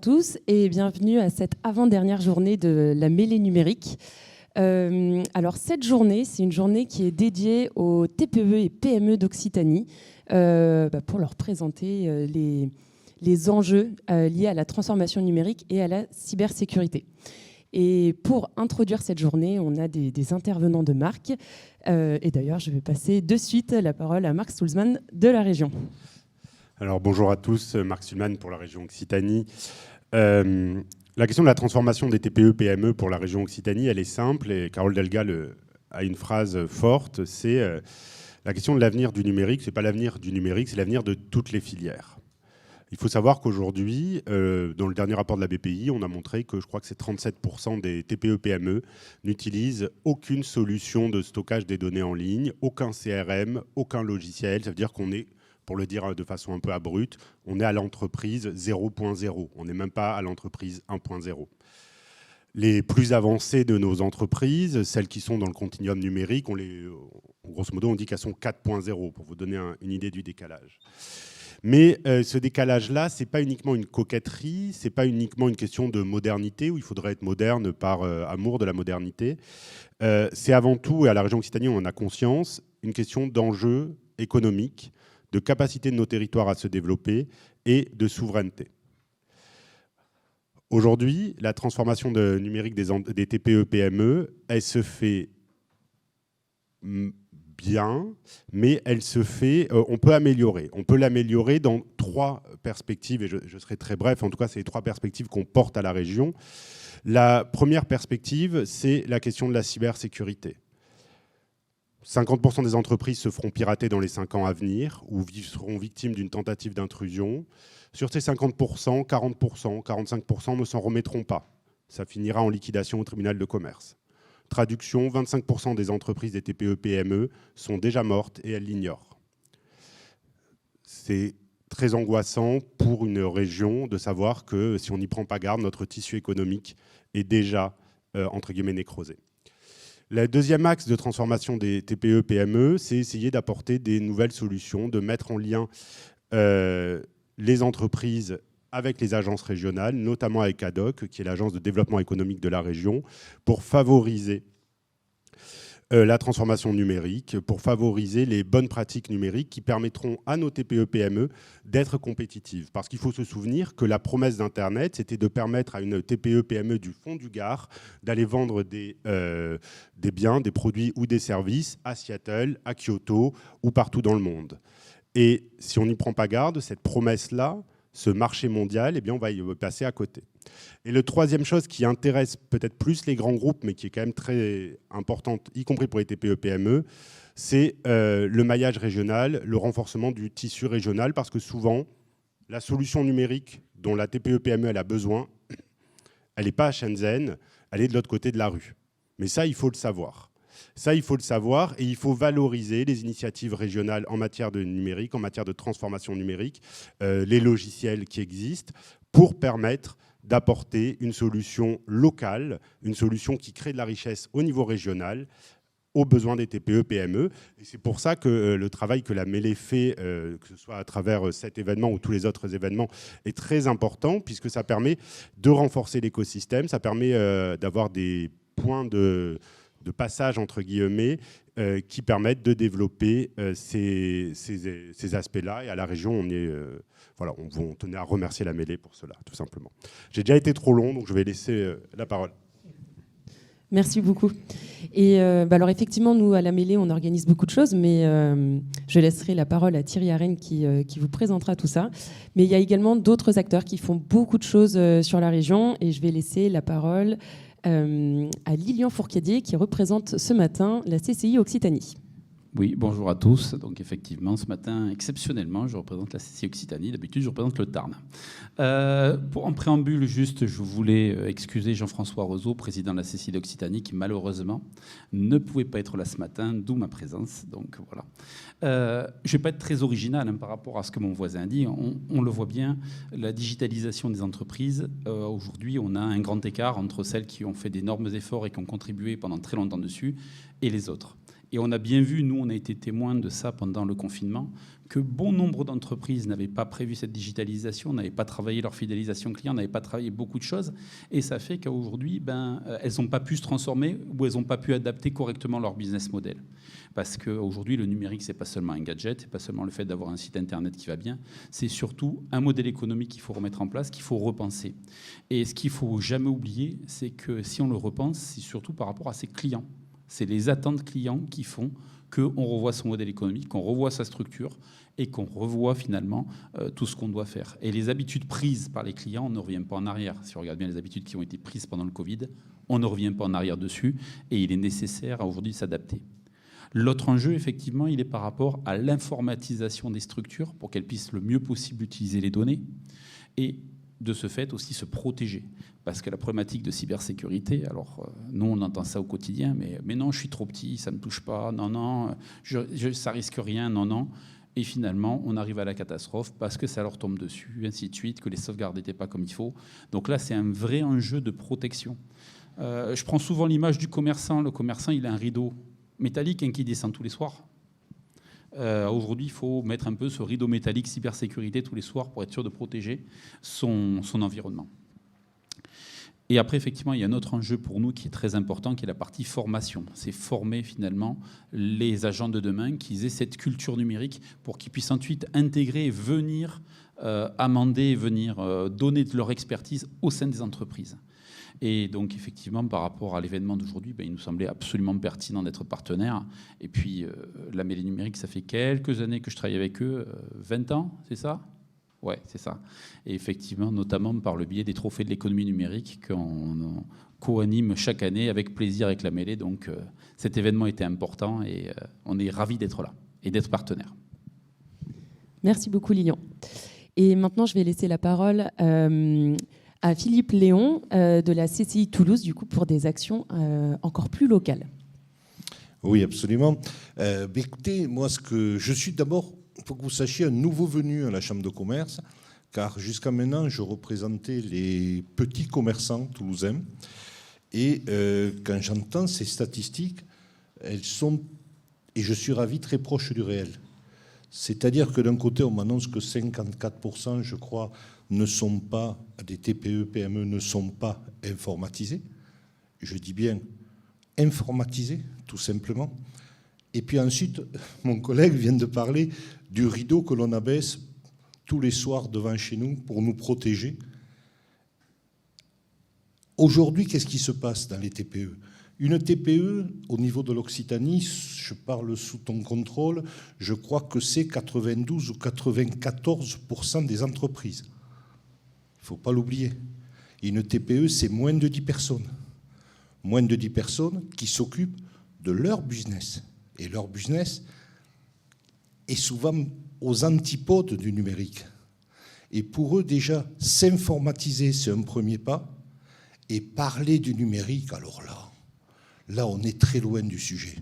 tous et bienvenue à cette avant-dernière journée de la mêlée numérique. Alors cette journée, c'est une journée qui est dédiée aux TPE et PME d'Occitanie pour leur présenter les enjeux liés à la transformation numérique et à la cybersécurité. Et pour introduire cette journée, on a des intervenants de marque. Et d'ailleurs, je vais passer de suite la parole à Marc Sulzmann de la région. Alors bonjour à tous, Marc Sulzmann pour la région Occitanie. La question de la transformation des TPE-PME pour la région Occitanie, elle est simple et Carole Delga a une phrase forte, c'est la question de l'avenir du numérique, c'est pas l'avenir du numérique, c'est l'avenir de toutes les filières. Il faut savoir qu'aujourd'hui, dans le dernier rapport de la BPI, on a montré que je crois que c'est 37% des TPE-PME n'utilisent aucune solution de stockage des données en ligne, aucun CRM, aucun logiciel. Ça veut dire qu'on est, pour le dire de façon un peu abrupte, on est à l'entreprise 0.0. On n'est même pas à l'entreprise 1.0. Les plus avancées de nos entreprises, celles qui sont dans le continuum numérique, grosso modo, on dit qu'elles sont 4.0, pour vous donner une idée du décalage. Mais ce décalage-là, ce n'est pas uniquement une coquetterie, ce n'est pas uniquement une question de modernité, où il faudrait être moderne par amour de la modernité. C'est avant tout, et à la région Occitanie, on en a conscience, une question d'enjeux économiques, de capacité de nos territoires à se développer et de souveraineté. Aujourd'hui, la transformation numérique des TPE-PME, elle se fait bien, mais elle se fait, on peut améliorer. On peut l'améliorer dans trois perspectives, et je serai très bref, en tout cas, c'est les trois perspectives qu'on porte à la région. La première perspective, c'est la question de la cybersécurité. 50% des entreprises se feront pirater dans les 5 ans à venir ou seront victimes d'une tentative d'intrusion. Sur ces 50%, 40%, 45% ne s'en remettront pas. Ça finira en liquidation au tribunal de commerce. Traduction, 25% des entreprises des TPE-PME sont déjà mortes et elles l'ignorent. C'est très angoissant pour une région de savoir que si on n'y prend pas garde, notre tissu économique est déjà, entre guillemets, nécrosé. Le deuxième axe de transformation des TPE-PME, c'est essayer d'apporter des nouvelles solutions, de mettre en lien les entreprises avec les agences régionales, notamment avec ADOC, qui est l'agence de développement économique de la région, pour favoriser la transformation numérique, pour favoriser les bonnes pratiques numériques qui permettront à nos TPE-PME d'être compétitives. Parce qu'il faut se souvenir que la promesse d'Internet, c'était de permettre à une TPE-PME du fond du Gard d'aller vendre des biens, des produits ou des services à Seattle, à Kyoto ou partout dans le monde. Et si on n'y prend pas garde, cette promesse-là, ce marché mondial, eh bien, on va y passer à côté. Et la troisième chose qui intéresse peut-être plus les grands groupes, mais qui est quand même très importante, y compris pour les TPE-PME, c'est le maillage régional, le renforcement du tissu régional, parce que souvent, la solution numérique dont la TPE-PME elle a besoin, elle n'est pas à Shenzhen, elle est de l'autre côté de la rue. Mais ça, il faut le savoir. Ça, il faut le savoir et il faut valoriser les initiatives régionales en matière de numérique, en matière de transformation numérique, les logiciels qui existent pour permettre d'apporter une solution locale, une solution qui crée de la richesse au niveau régional aux besoins des TPE-PME. Et c'est pour ça que le travail que la mêlée fait, que ce soit à travers cet événement ou tous les autres événements, est très important puisque ça permet de renforcer l'écosystème, ça permet d'avoir des points de passage, entre guillemets, qui permettent de développer ces aspects-là. Et à la région, on tenait à remercier la mêlée pour cela, tout simplement. J'ai déjà été trop long, donc je vais laisser la parole. Merci beaucoup. Et alors effectivement, nous, à la mêlée, on organise beaucoup de choses, mais je laisserai la parole à Thierry Arène qui vous présentera tout ça. Mais il y a également d'autres acteurs qui font beaucoup de choses sur la région, et je vais laisser la parole à Lilian Fourcadier qui représente ce matin la CCI Occitanie. Oui, bonjour à tous. Donc effectivement, ce matin, exceptionnellement, je représente la CCI Occitanie. D'habitude, je représente le Tarn. En préambule, juste, je voulais excuser Jean-François Roseau, président de la CCI d'Occitanie, qui malheureusement ne pouvait pas être là ce matin, d'où ma présence. Donc voilà. Je ne vais pas être très original par rapport à ce que mon voisin dit. On le voit bien, la digitalisation des entreprises, aujourd'hui, on a un grand écart entre celles qui ont fait d'énormes efforts et qui ont contribué pendant très longtemps dessus et les autres. Et on a bien vu, nous, on a été témoins de ça pendant le confinement, que bon nombre d'entreprises n'avaient pas prévu cette digitalisation, n'avaient pas travaillé leur fidélisation client, n'avaient pas travaillé beaucoup de choses. Et ça fait qu'aujourd'hui, elles n'ont pas pu se transformer ou elles n'ont pas pu adapter correctement leur business model. Parce qu'aujourd'hui, le numérique, ce n'est pas seulement un gadget, ce n'est pas seulement le fait d'avoir un site internet qui va bien, c'est surtout un modèle économique qu'il faut remettre en place, qu'il faut repenser. Et ce qu'il ne faut jamais oublier, c'est que si on le repense, c'est surtout par rapport à ses clients. C'est les attentes clients qui font qu'on revoit son modèle économique, qu'on revoit sa structure et qu'on revoit finalement tout ce qu'on doit faire. Et les habitudes prises par les clients, on ne revient pas en arrière. Si on regarde bien les habitudes qui ont été prises pendant le Covid, on ne revient pas en arrière dessus et il est nécessaire aujourd'hui de s'adapter. L'autre enjeu, effectivement, il est par rapport à l'informatisation des structures pour qu'elles puissent le mieux possible utiliser les données et de ce fait aussi se protéger. Parce que la problématique de cybersécurité, alors nous on entend ça au quotidien, mais non, je suis trop petit, ça ne me touche pas, non, ça risque rien, non. Et finalement, on arrive à la catastrophe parce que ça leur tombe dessus, ainsi de suite, que les sauvegardes n'étaient pas comme il faut. Donc là, c'est un vrai enjeu de protection. Je prends souvent l'image du commerçant. Le commerçant, il a un rideau métallique qui descend tous les soirs. Aujourd'hui, il faut mettre un peu ce rideau métallique cybersécurité tous les soirs pour être sûr de protéger son environnement. Et après, effectivement, il y a un autre enjeu pour nous qui est très important, qui est la partie formation. C'est former finalement les agents de demain, qu'ils aient cette culture numérique pour qu'ils puissent ensuite intégrer, venir amender, venir donner de leur expertise au sein des entreprises. Et donc, effectivement, par rapport à l'événement d'aujourd'hui, il nous semblait absolument pertinent d'être partenaire. Et puis, la Mêlée numérique, ça fait quelques années que je travaille avec eux, 20 ans, c'est ça ? Ouais, c'est ça. Et effectivement, notamment par le biais des trophées de l'économie numérique qu'on co-anime chaque année avec plaisir avec la Mêlée. Donc, cet événement était important et on est ravis d'être là et d'être partenaire. Merci beaucoup, Lilian. Et maintenant, je vais laisser la parole à Philippe Léon de la CCI Toulouse, du coup, pour des actions encore plus locales. Oui, absolument. Écoutez, moi, je suis d'abord, il faut que vous sachiez, un nouveau venu à la Chambre de commerce, car jusqu'à maintenant, je représentais les petits commerçants toulousains. Et quand j'entends ces statistiques, elles sont, et je suis ravi, très proches du réel. C'est-à-dire que d'un côté, on m'annonce que 54%, je crois, ne sont pas, des TPE, PME ne sont pas informatisés. Je dis bien informatisés, tout simplement. Et puis ensuite, mon collègue vient de parler du rideau que l'on abaisse tous les soirs devant chez nous pour nous protéger. Aujourd'hui, qu'est-ce qui se passe dans les TPE ? Une TPE, au niveau de l'Occitanie, je parle sous ton contrôle, je crois que c'est 92 ou 94% des entreprises. Il ne faut pas l'oublier. Une TPE, c'est moins de 10 personnes. Moins de 10 personnes qui s'occupent de leur business. Et leur business est souvent aux antipodes du numérique. Et pour eux, déjà, s'informatiser, c'est un premier pas. Et parler du numérique, alors là, on est très loin du sujet.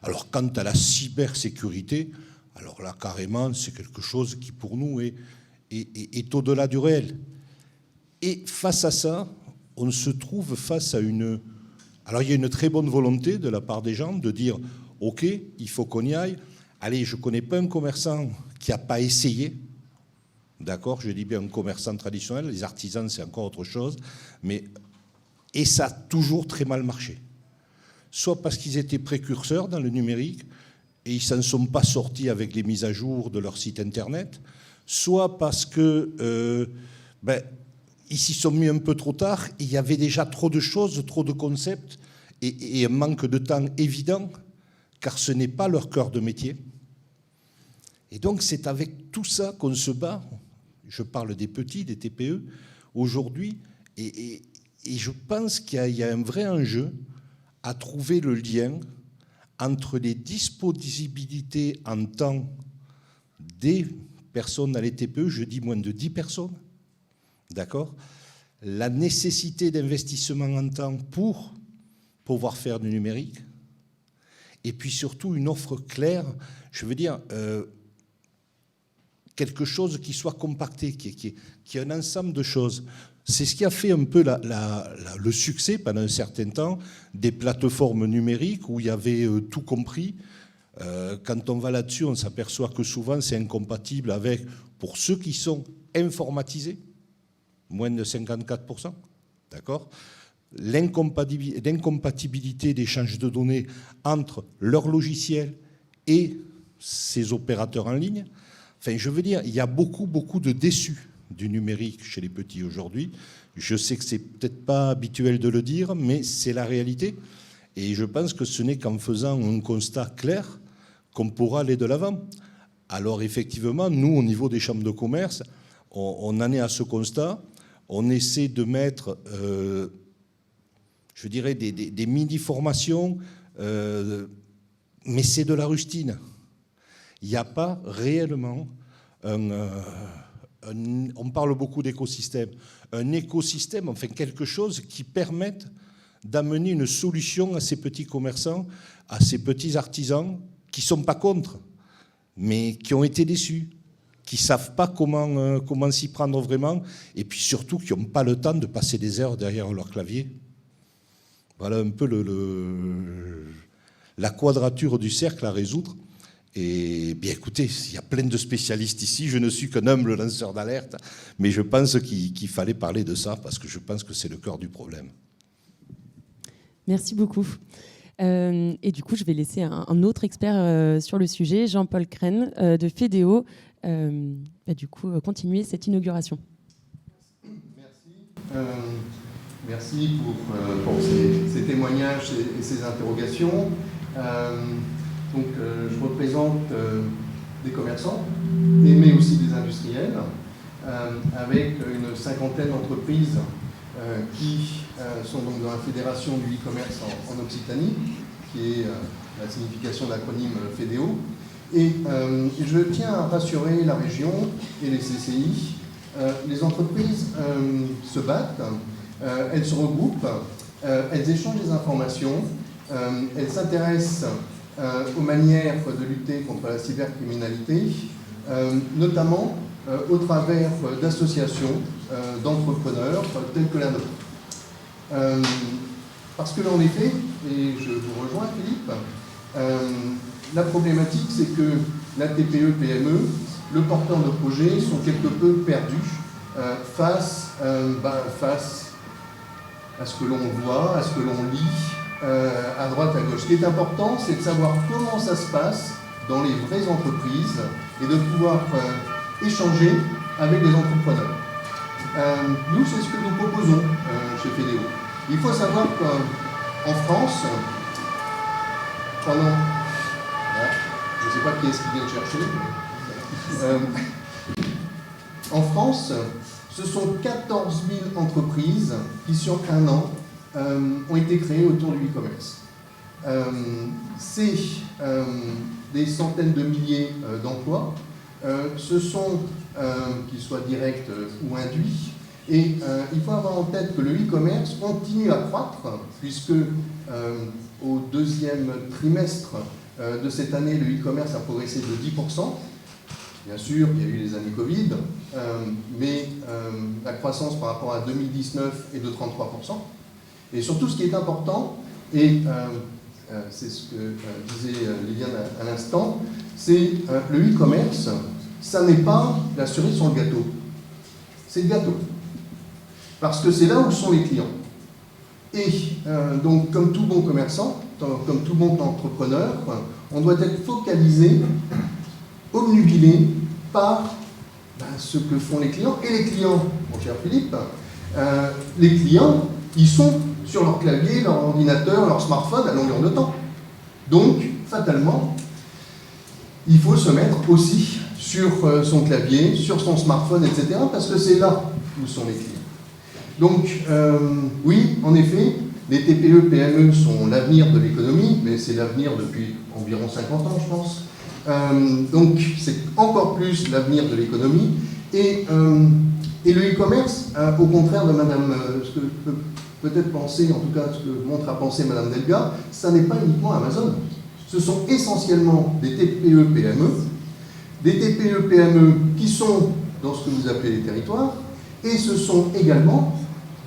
Alors, quant à la cybersécurité, alors là, carrément, c'est quelque chose qui, pour nous, est au-delà du réel. Et face à ça, on se trouve face à une... Alors, il y a une très bonne volonté de la part des gens de dire « Ok, il faut qu'on y aille. Allez, je ne connais pas un commerçant qui n'a pas essayé. » D'accord, je dis bien un commerçant traditionnel. Les artisans, c'est encore autre chose. Et ça a toujours très mal marché. Soit parce qu'ils étaient précurseurs dans le numérique et ils ne s'en sont pas sortis avec les mises à jour de leur site internet, soit parce que ils s'y sont mis un peu trop tard, et il y avait déjà trop de choses, trop de concepts et un manque de temps évident, car ce n'est pas leur cœur de métier. Et donc c'est avec tout ça qu'on se bat. Je parle des petits, des TPE, aujourd'hui, et je pense qu'il y a un vrai enjeu à trouver le lien entre les disponibilités en temps des personnes dans les TPE, je dis moins de 10 personnes, d'accord, la nécessité d'investissement en temps pour pouvoir faire du numérique, et puis surtout une offre claire, je veux dire, quelque chose qui soit compacté, qui est un ensemble de choses. C'est ce qui a fait un peu le succès pendant un certain temps des plateformes numériques où il y avait tout compris. Quand on va là-dessus, on s'aperçoit que souvent c'est incompatible avec, pour ceux qui sont informatisés, moins de 54%, d'accord ? L'incompatibilité d'échange de données entre leur logiciel et ces opérateurs en ligne. Enfin, je veux dire, il y a beaucoup de déçus du numérique chez les petits aujourd'hui. Je sais que c'est peut-être pas habituel de le dire, mais c'est la réalité. Et je pense que ce n'est qu'en faisant un constat clair qu'on pourra aller de l'avant. Alors effectivement, nous, au niveau des chambres de commerce, on en est à ce constat. On essaie de mettre, je dirais, des mini-formations, mais c'est de la rustine. Il n'y a pas réellement on parle beaucoup d'écosystème. Un écosystème, enfin quelque chose qui permette d'amener une solution à ces petits commerçants, à ces petits artisans qui ne sont pas contre, mais qui ont été déçus, qui ne savent pas comment s'y prendre vraiment, et puis surtout qui n'ont pas le temps de passer des heures derrière leur clavier. Voilà un peu la quadrature du cercle à résoudre. Et bien écoutez, il y a plein de spécialistes ici, je ne suis qu'un humble lanceur d'alerte, mais je pense qu'il fallait parler de ça, parce que je pense que c'est le cœur du problème. Merci beaucoup. Et du coup, je vais laisser un autre expert sur le sujet, Jean-Paul Crène de FEDEO, du coup, continuer cette inauguration. Merci pour ces témoignages et ces interrogations. Donc, je représente des commerçants, mais aussi des industriels, avec une cinquantaine d'entreprises qui sont donc dans la fédération du e-commerce en Occitanie, qui est la signification de l'acronyme FEDEO. Et je tiens à rassurer la région et les CCI. Les entreprises se battent, elles se regroupent, elles échangent des informations, elles s'intéressent aux manières de lutter contre la cybercriminalité, notamment au travers d'associations d'entrepreneurs telles que la nôtre. Parce que, en effet, et je vous rejoins Philippe, la problématique c'est que la TPE-PME, le porteur de projet sont quelque peu perdus face à ce que l'on voit, à ce que l'on lit, à droite, à gauche. Ce qui est important, c'est de savoir comment ça se passe dans les vraies entreprises et de pouvoir échanger avec les entrepreneurs. Nous, c'est ce que nous proposons chez FEDEO. Il faut savoir qu'en France, pendant... je ne sais pas qui est-ce qui vient de chercher. En France, ce sont 14 000 entreprises qui, sur un an, ont été créées autour du e-commerce. C'est des centaines de milliers d'emplois. Ce sont, qu'ils soient directs ou induits, et il faut avoir en tête que le e-commerce continue à croître, puisque au deuxième trimestre de cette année, le e-commerce a progressé de 10%. Bien sûr, il y a eu les années Covid, mais la croissance par rapport à 2019 est de 33%. Et surtout, ce qui est important, et c'est ce que disait Liliane à l'instant, c'est le e-commerce, ça n'est pas la cerise sur le gâteau, c'est le gâteau. Parce que c'est là où sont les clients. Et donc, comme tout bon commerçant, comme tout bon entrepreneur, on doit être focalisé, obnubilé par ce que font les clients. Et les clients, mon cher Philippe, les clients, ils sont sur leur clavier, leur ordinateur, leur smartphone à longueur de temps. Donc, fatalement, il faut se mettre aussi sur son clavier, sur son smartphone, etc., parce que c'est là où sont les clients. Donc, oui, en effet, les TPE, PME sont l'avenir de l'économie, mais c'est l'avenir depuis environ 50 ans, je pense. Donc, c'est encore plus l'avenir de l'économie. Et le e-commerce, au contraire de Madame, ce que peut-être penser, en tout cas ce que montre à penser Madame Delga, ça n'est pas uniquement Amazon. Ce sont essentiellement des TPE, PME des TPE-PME qui sont dans ce que vous appelez les territoires, et ce sont également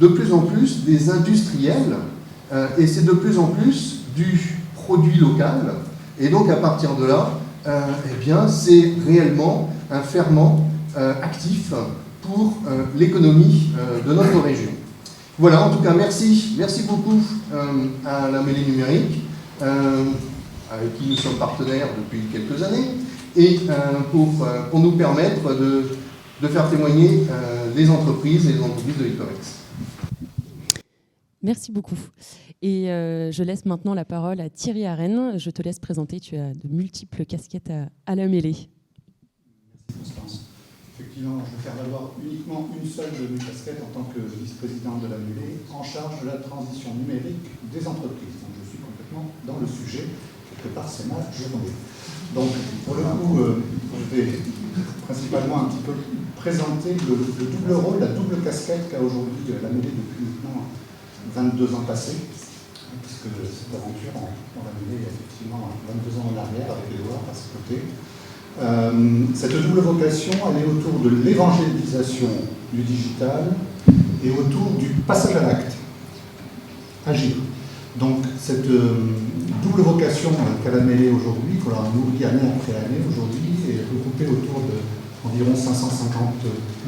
de plus en plus des industriels, et c'est de plus en plus du produit local. Et donc à partir de là, eh bien, c'est réellement un ferment actif pour l'économie de notre région. Voilà, en tout cas, merci beaucoup à la mêlée numérique, avec qui nous sommes partenaires depuis quelques années, et pour nous permettre de faire témoigner les entreprises et les entreprises de l'e-commerce. Merci beaucoup. Et je laisse maintenant la parole à Thierry Arène. Je te laisse présenter, tu as de multiples casquettes à la mêlée. Merci Constance. Effectivement, je vais faire valoir uniquement une seule de mes casquettes en tant que vice-président de la mêlée, en charge de la transition numérique des entreprises. Donc je suis complètement dans le sujet, quelque part c'est ma journée. Donc pour le coup, je vais principalement un petit peu présenter le double rôle, la double casquette qu'a aujourd'hui la mêlée depuis maintenant 22 ans passés, puisque cette aventure, on l'a menée effectivement 22 ans en arrière avec Édouard à ses côtés. Cette double vocation, elle est autour de l'évangélisation du digital et autour du passage à l'acte, agir. Donc cette double vocation qu'a la mêlée aujourd'hui, qu'on a nourrie année après année aujourd'hui, est regroupée autour d'environ 550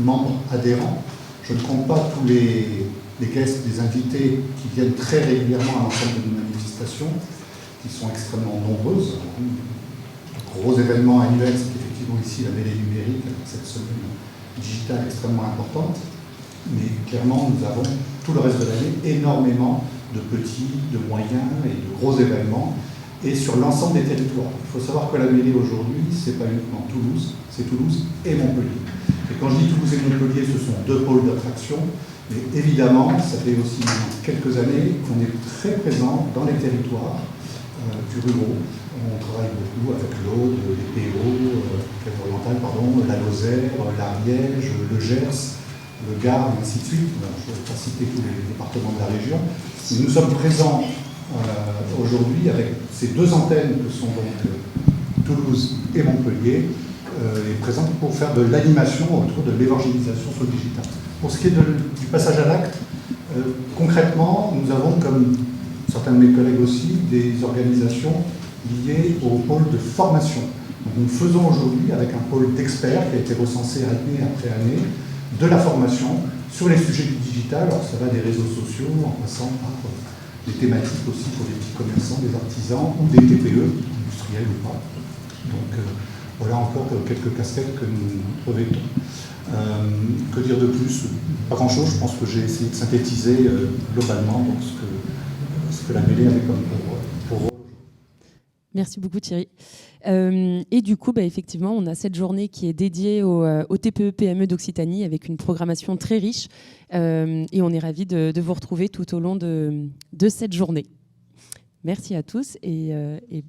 membres adhérents. Je ne compte pas tous les guests, les invités qui viennent très régulièrement à l'ensemble de nos manifestations, qui sont extrêmement nombreuses. Gros événement annuel, c'est effectivement ici la mêlée numérique, avec cette semaine digitale extrêmement importante. Mais clairement, nous avons tout le reste de l'année énormément de petits, de moyens et de gros événements, et sur l'ensemble des territoires. Il faut savoir que la mêlée aujourd'hui, ce n'est pas uniquement Toulouse, c'est Toulouse et Montpellier. Et quand je dis Toulouse et Montpellier, ce sont deux pôles d'attraction, mais évidemment, ça fait aussi quelques années qu'on est très présent dans les territoires du ruraux. On travaille beaucoup avec l'Aude, les PO, la Lozère, l'Ariège, le Gers, le Gard, et ainsi de suite. Je ne vais pas citer tous les départements de la région. Mais nous sommes présents aujourd'hui avec ces deux antennes que sont donc Toulouse et Montpellier, et présentes pour faire de l'animation autour de l'évangélisation sur le digital. Pour ce qui est du passage à l'acte, concrètement, nous avons, comme certains de mes collègues aussi, des organisations liées au pôle de formation. Donc, nous faisons aujourd'hui, avec un pôle d'experts qui a été recensé année après année, de la formation sur les sujets du digital. Alors ça va des réseaux sociaux en passant par des thématiques aussi pour les petits commerçants, des artisans ou des TPE, industriels ou pas. Donc voilà encore quelques casquettes que nous revêtons. Que dire de plus? Pas grand-chose, je pense que j'ai essayé de synthétiser globalement donc, ce que la mêlée avait comme pour rôle. Merci beaucoup Thierry. Et du coup, effectivement, on a cette journée qui est dédiée aux TPE-PME d'Occitanie avec une programmation très riche. Et on est ravis de vous retrouver tout au long de cette journée. Merci à tous et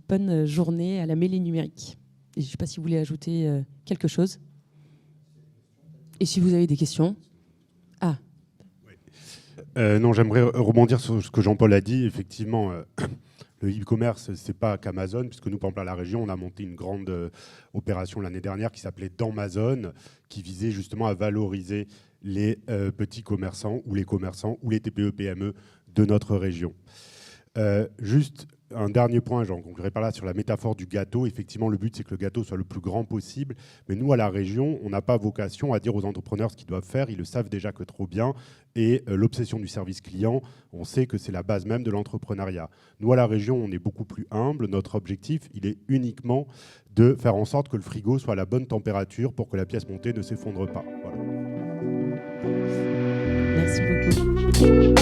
bonne journée à la mêlée numérique. Et je ne sais pas si vous voulez ajouter quelque chose. Et si vous avez des questions. Ah. Non, j'aimerais rebondir sur ce que Jean-Paul a dit. Effectivement, le e-commerce, ce n'est pas qu'Amazon, puisque nous, par exemple, à la région, on a monté une grande opération l'année dernière qui s'appelait D'Amazon, qui visait justement à valoriser les petits commerçants ou les TPE-PME de notre région. Juste un dernier point, j'en conclurai par là, sur la métaphore du gâteau. Effectivement, le but, c'est que le gâteau soit le plus grand possible. Mais nous, à la région, on n'a pas vocation à dire aux entrepreneurs ce qu'ils doivent faire. Ils le savent déjà que trop bien. Et l'obsession du service client, on sait que c'est la base même de l'entrepreneuriat. Nous, à la région, on est beaucoup plus humble. Notre objectif, il est uniquement de faire en sorte que le frigo soit à la bonne température pour que la pièce montée ne s'effondre pas. Voilà. Merci beaucoup.